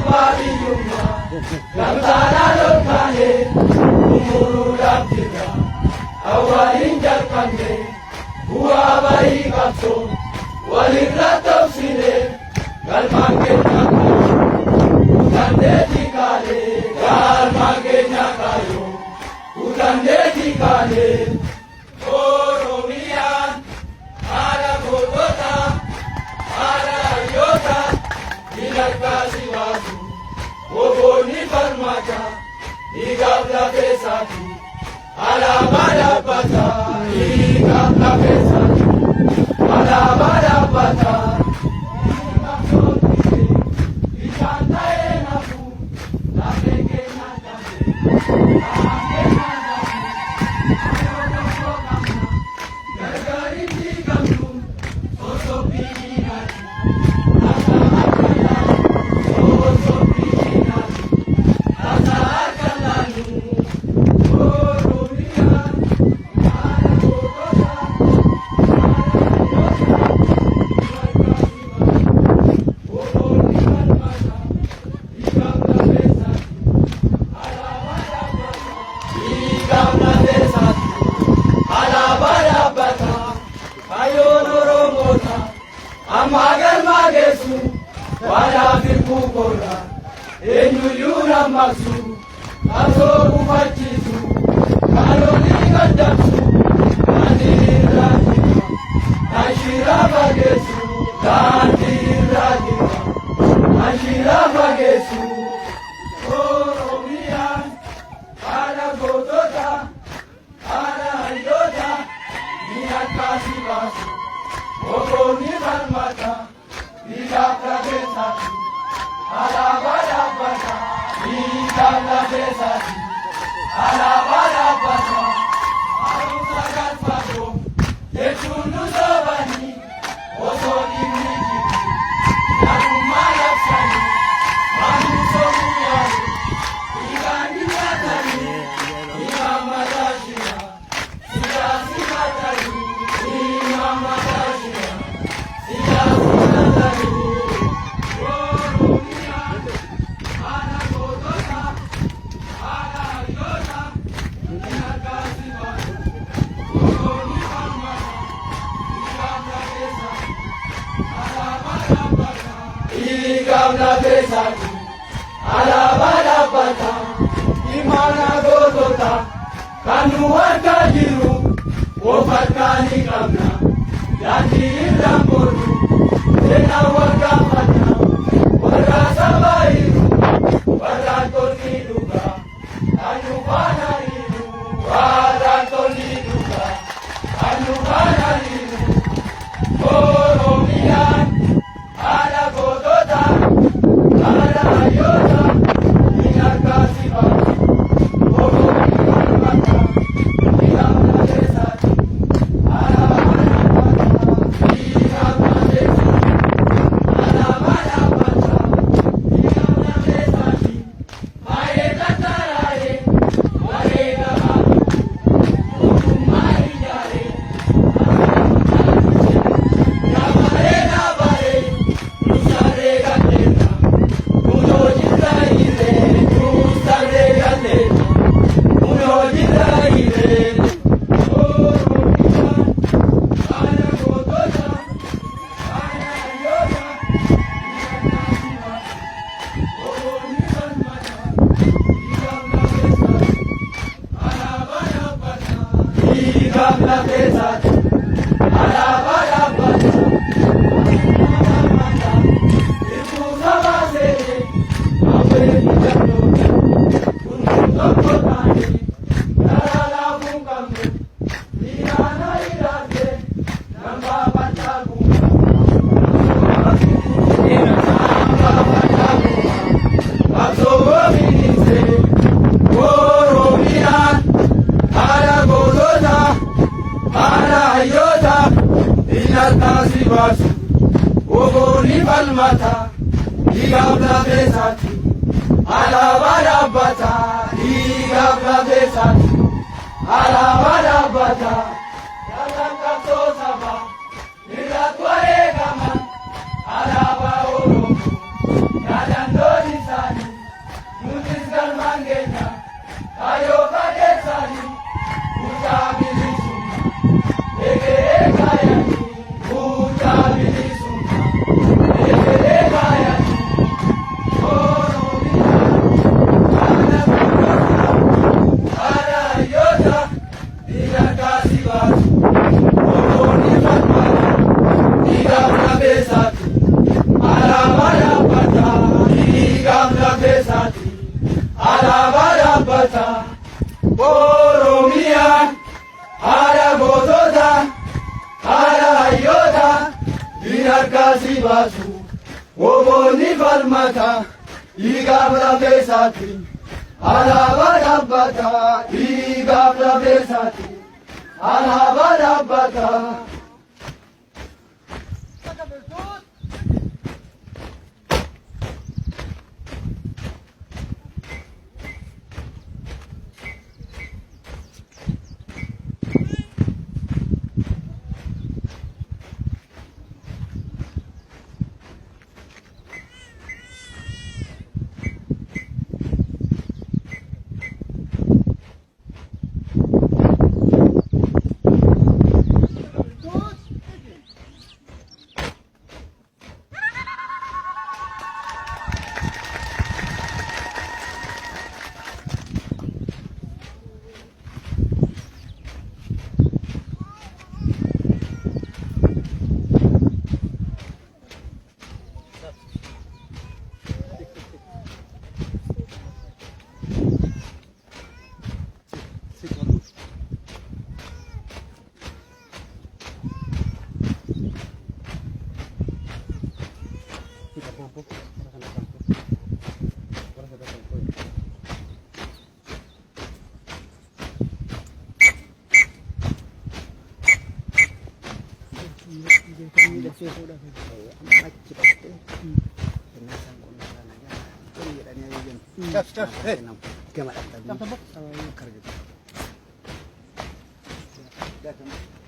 Bariyumma, Gamzana Lokane, Umuru Labdira, Awalin Jalkande, Uabai Kapso, Walirata Sine, Galmake Nakayo, Utande Tikale, Galmake Nakayo, Utande Tikale, Oromian, Ara Bogota, Ara Yota, Ilakasi Wasu, Oboni Farmata, Igabla Pesati, Alabada Pata, Igabla Pesati, Alabada Pata, Igabla Enafu, La Pequeña Tambe, La Pequeña Tambe, Gargarinti Gambu, Oso Piginati, Asa Akaya, Oso Piginati, Asa Akalanu, Oromia, Ara Bogota, Amagar magesu, wala birkukora, enyuyura masu, aso kufachisu, kaloni kandasu, kandirajima, ashira magesu, kandirajima, ashira magesu, Oromia, ala godota, ala ayota, minakasi basu. Oboni Farmata, Igabla Pesati, Alabada Pata, Igabla Pesati, Alabada Pata, Arusagat Pato, Yechunu Sobani, Osoni Niki, Narumaya Sani, Manu Somuyaru, Igani Matani, Imamadashira, Sigasi Matani, Imamadashira. Igabla Pesati, Alabada Pata, Imana Godota, Kanuata Jiru, Ofatani Kamna, Yati Ramboru, Tena Wakapata, Warasabairu, Waratoni Duga, Anubana Iru, Waratoni Duga, Anubana Iru, Oromian, Ala Godota, Ala Ayota, Inakasi Batu, Oboni Farmata, Igabla Pesati, Alabada Pata, Igabla Pesati, Alabada Pata, Igabla Pesati, Maeta Tarae, Warega Babu, Otumai Jare, Yamarega Bare, Nusarega Tena, Uno Jitaire, Nusarega Tena, Uno Jitaire, Oromia, Ala Godota, Ala Ayota, Oboni Farmata, Igabla Pesati, Alabada Pata, Igabla Pesati, Alabada Pata, Igabla Irkusabasere, Awe Mujano, Unutokotani, Yarala Bungamu, Irana Irate, Namba Patagunga, Namba Patagunga, Asogo Minise, Oromian, Ala Godota, Ala Ayota, Inakasi Basu, Oboni Farmata, Igabla Pesati, Alabada Pata, Igabla Pesati, Alabada Pata, Yalakato Saba, Nilatware Gama, Alaba Oromo, Yadandoni Sa. basu oboni falmata igabra besati alaba rabbata igabra besati alaba rabbata Gama